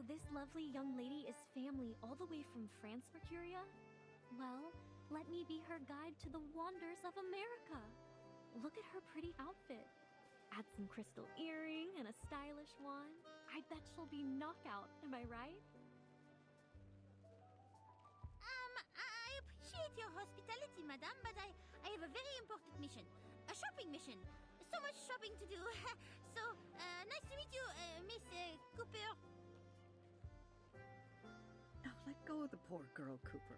So this lovely young lady is family all the way from France, Mercuria? Well, let me be her guide to the wonders of America. Look at her pretty outfit. Add some crystal earring and a stylish one. I bet she'll be knockout, am I right? I appreciate your hospitality, madame, but I have a very important mission. A shopping mission. So much shopping to do. So, nice to meet you, Miss Cooper. Now let go of the poor girl, Cooper.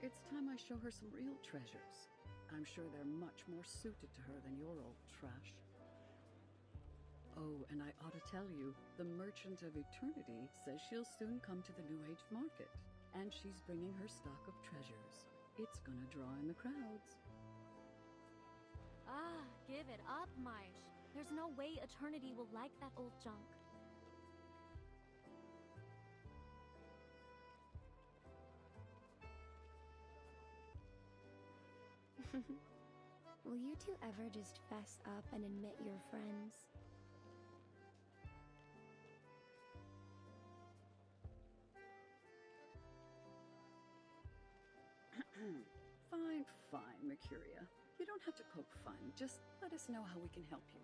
It's time I show her some real treasures. I'm sure they're much more suited to her than your old trash. Oh, and I ought to tell you, the Merchant of Eternity says she'll soon come to the New Age market, and she's bringing her stock of treasures. It's gonna draw in the crowds. Ah, give it up, Maish. There's no way Eternity will like that old junk. Will you two ever just fess up and admit you're friends? Fine, fine, Mercuria. You don't have to poke fun. Just let us know how we can help you.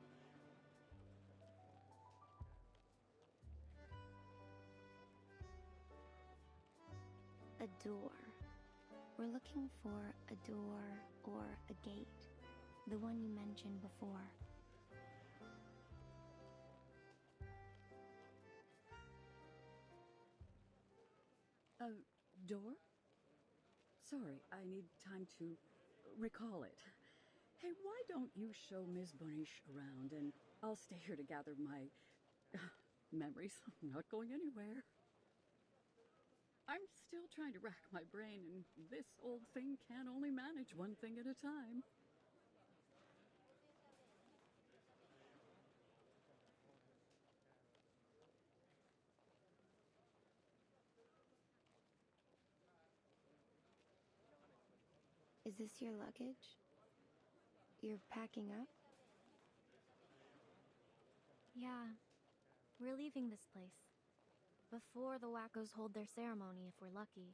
A door. We're looking for a door or a gate. The one you mentioned before. A door? Sorry, I need time to recall it. Hey, why don't you show Ms. Bonish around and I'll stay here to gather my memories. I'm not going anywhere. I'm still trying to rack my brain, and this old thing can only manage one thing at a time. Is this your luggage? You're packing up? Yeah, we're leaving this place. Before the wackos hold their ceremony, if we're lucky.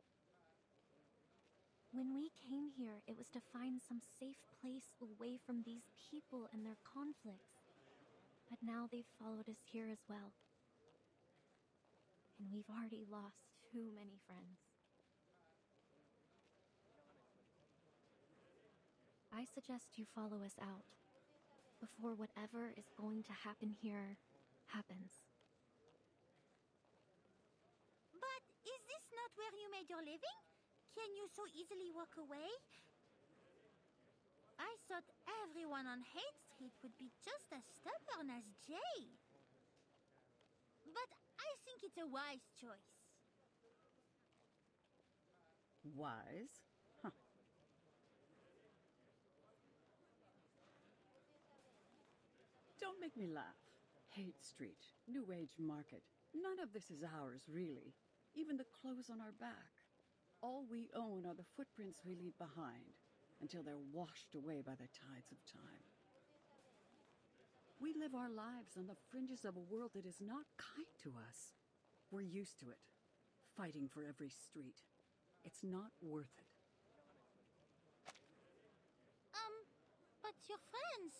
When we came here, it was to find some safe place away from these people and their conflicts. But now they've followed us here as well. And we've already lost too many friends. I suggest you follow us out, before whatever is going to happen here happens. But is this not where you made your living? Can you so easily walk away? I thought everyone on Hate Street would be just as stubborn as Jay. But I think it's a wise choice. Wise? Huh. Don't make me laugh. Hate Street, New Age Market. None of this is ours, really. Even the clothes on our back. All we own are the footprints we leave behind, until they're washed away by the tides of time. We live our lives on the fringes of a world that is not kind to us. We're used to it, fighting for every street. It's not worth it. But your friends...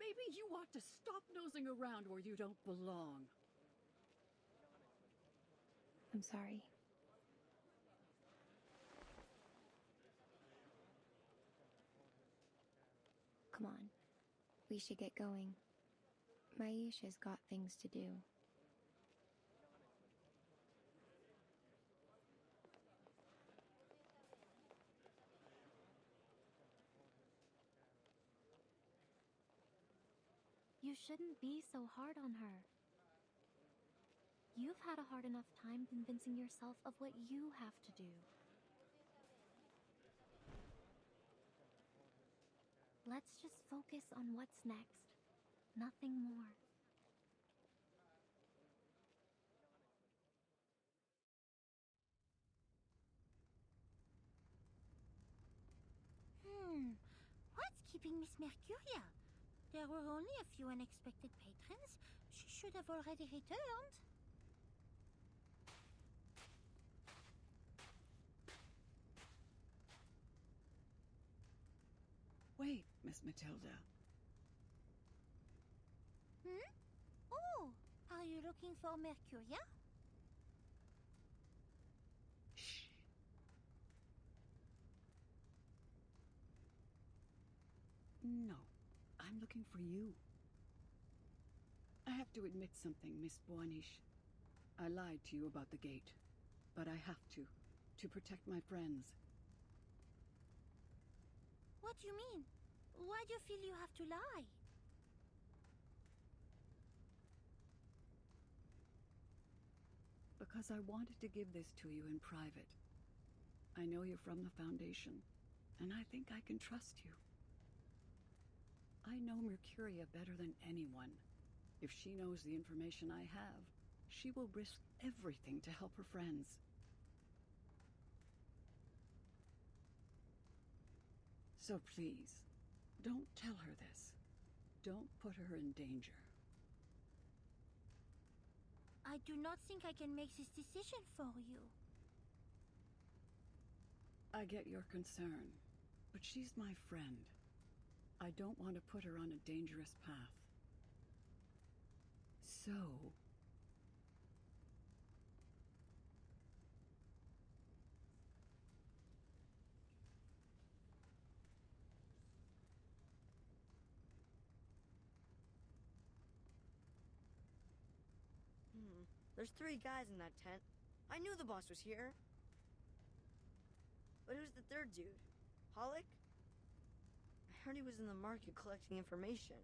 Maybe you ought to stop nosing around where you don't belong. I'm sorry. Come on. We should get going. Maisha's got things to do. You shouldn't be so hard on her. You've had a hard enough time convincing yourself of what you have to do. Let's just focus on what's next. Nothing more. What's keeping Miss Mercuria. There were only a few unexpected patrons. She should have already returned. Wait, Miss Matilda. Oh, are you looking for Mercuria? Shh. No, I'm looking for you. I have to admit something, Miss Boanish. I lied to you about the gate, but I have to protect my friends. What do you mean? Why do you feel you have to lie? Because I wanted to give this to you in private. I know you're from the Foundation, and I think I can trust you. I know Mercuria better than anyone. If she knows the information I have, she will risk everything to help her friends. So please, don't tell her this. Don't put her in danger. I do not think I can make this decision for you. I get your concern, but she's my friend. I don't want to put her on a dangerous path. So... There's 3 guys in that tent. I knew the boss was here. But who's the 3rd dude? Pollock? I heard he was in the market collecting information.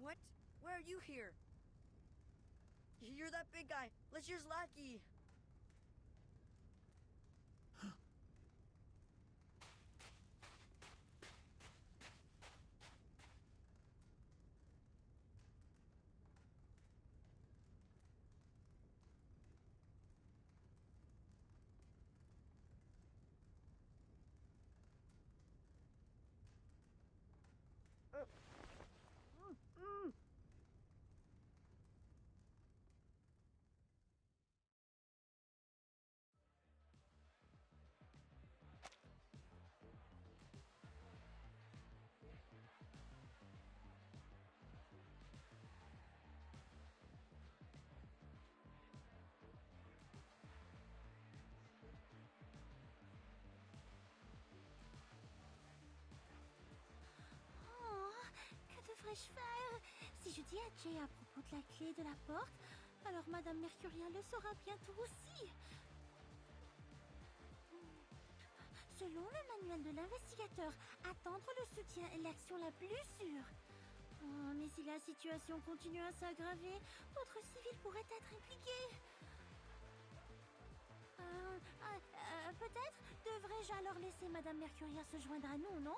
What? Why are you here? You're that big guy. Lecher's lackey. devrais-je faire? Si je dis à Jay à propos de la clé de la porte, alors Madame Mercuria le saura bientôt aussi. Selon le manuel de l'investigateur, attendre le soutien est l'action la plus sûre. Oh, mais si la situation continue à s'aggraver, d'autres civils pourraient être impliqués. Peut-être devrais-je alors laisser Madame Mercuria se joindre à nous, non?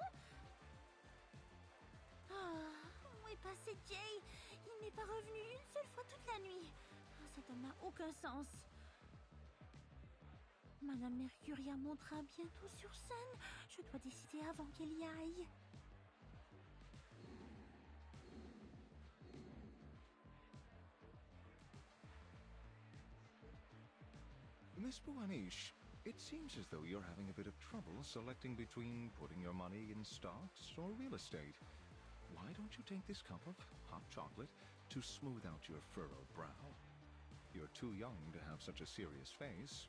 Où est passé Jay? Il n'est pas revenu une seule fois toute la nuit. Cet homme n'a aucun sens. Madame Mercuria montera bientôt sur scène. Je dois décider avant qu'elle y aille. Miss Boanish, it seems as though you're having a bit of trouble selecting between putting your money in stocks or real estate. Why don't you take this cup of hot chocolate to smooth out your furrowed brow? You're too young to have such a serious face.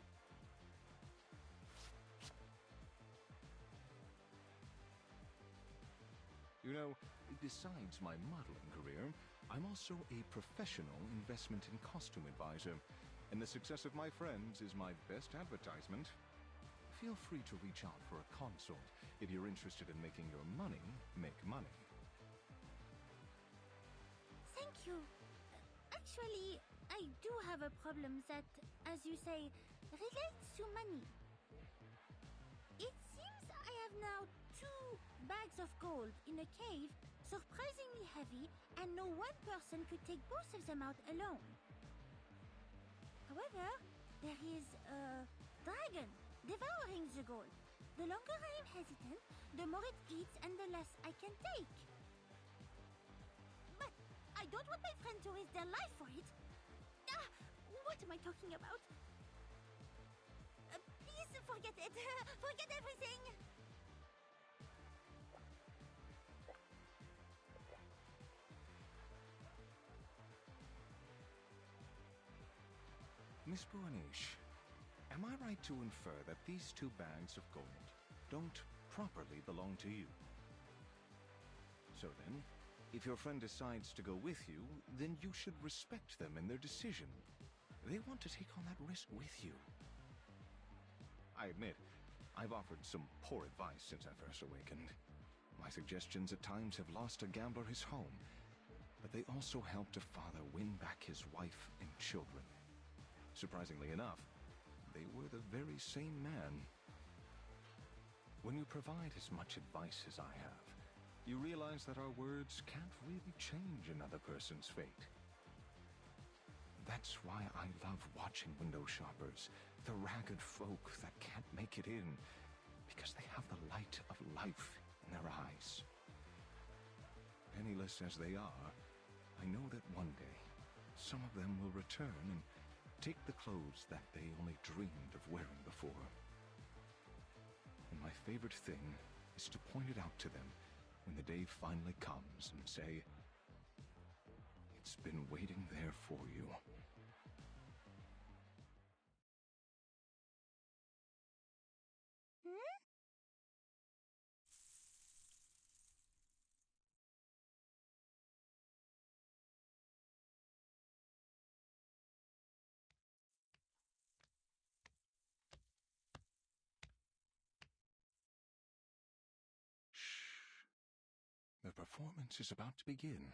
You know, besides my modeling career, I'm also a professional investment and costume advisor, and the success of my friends is my best advertisement. Feel free to reach out for a consult if you're interested in making your money make money. Thank you. Actually, I do have a problem that, as you say, relates to money. It seems I have now 2 bags of gold in a cave, surprisingly heavy, and no one person could take both of them out alone. However, there is a dragon devouring the gold. The longer I am hesitant, the more it eats and the less I can take. But I don't want my friend to risk their life for it. Ah, what am I talking about? Please forget it. Forget everything. Miss Buanish, am I right to infer that these 2 bags of gold don't properly belong to you? So then, if your friend decides to go with you, then you should respect them in their decision. They want to take on that risk with you. I admit, I've offered some poor advice since I first awakened. My suggestions at times have lost a gambler his home, but they also helped a father win back his wife and children. Surprisingly enough, they were the very same man. When you provide as much advice as I have, you realize that our words can't really change another person's fate. That's why I love watching window shoppers, the ragged folk that can't make it in, because they have the light of life in their eyes. Penniless as they are, I know that one day, some of them will return and take the clothes that they only dreamed of wearing before. And my favorite thing is to point it out to them when the day finally comes and say, "It's been waiting there for you." Shh. The performance is about to begin.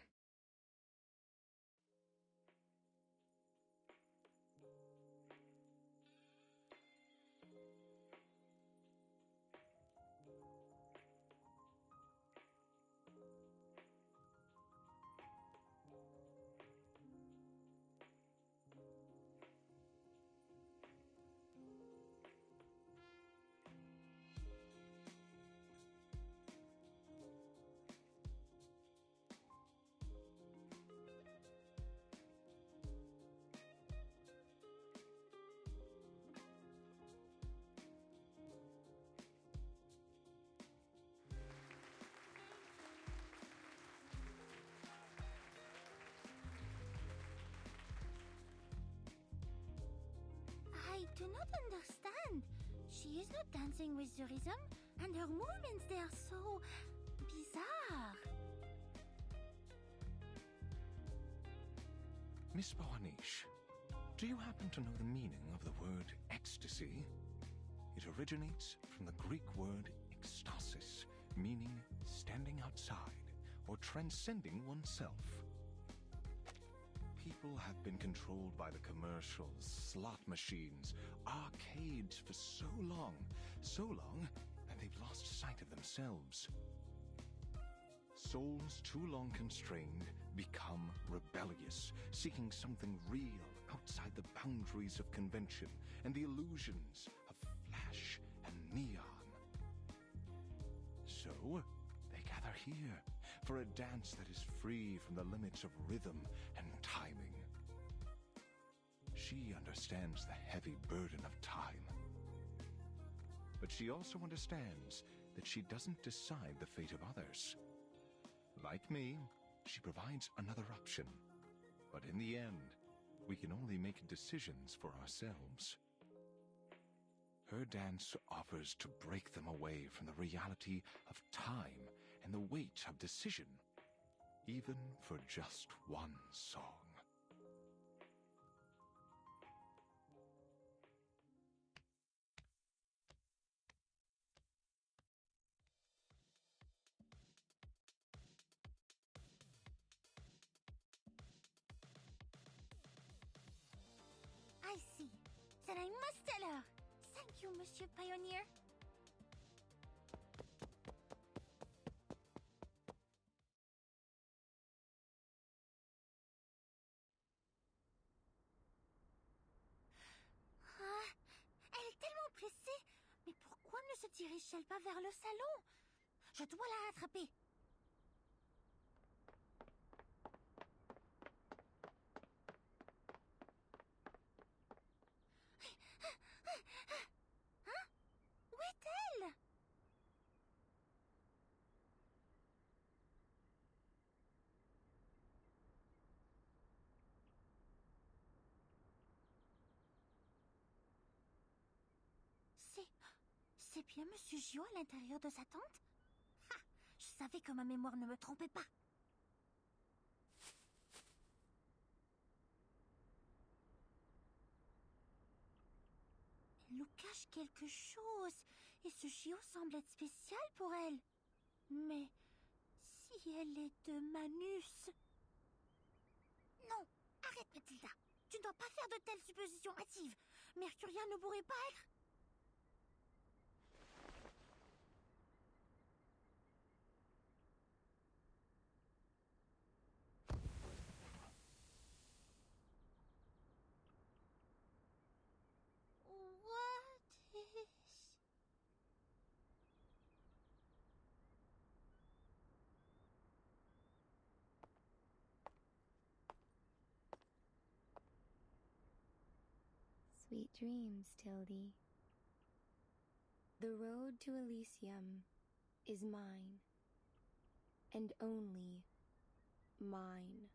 I do not understand. She is not dancing with the rhythm, and her movements, they are so bizarre. Miss Boanish, do you happen to know the meaning of the word ecstasy? It originates from the Greek word ekstasis, meaning standing outside or transcending oneself. People have been controlled by the commercials, slot machines, arcades for so long that they've lost sight of themselves. Souls too long constrained become rebellious, seeking something real outside the boundaries of convention and the illusions of flash and neon. So, they gather here for a dance that is free from the limits of rhythm and timing. She understands the heavy burden of time. But she also understands that she doesn't decide the fate of others. Like me, she provides another option. But in the end, we can only make decisions for ourselves. Her dance offers to break them away from the reality of time and the weight of decision, even for just one song. I see. Then I must tell her. Thank you, Monsieur Pioneer. tirer Shelpa vers le salon. Je dois la rattraper. Hein? Où est-elle? C'est bien Monsieur Gio à l'intérieur de sa tente? Ha! Je savais que ma mémoire ne me trompait pas. Elle nous cache quelque chose, et ce Gio semble être spécial pour elle. Mais si elle est de Manus... Non, arrête Mathilda. Tu ne dois pas faire de telles suppositions hâtives. Mercuria ne pourrait pas être... What is... Sweet dreams, Tildy. The road to Elysium is mine, and only mine.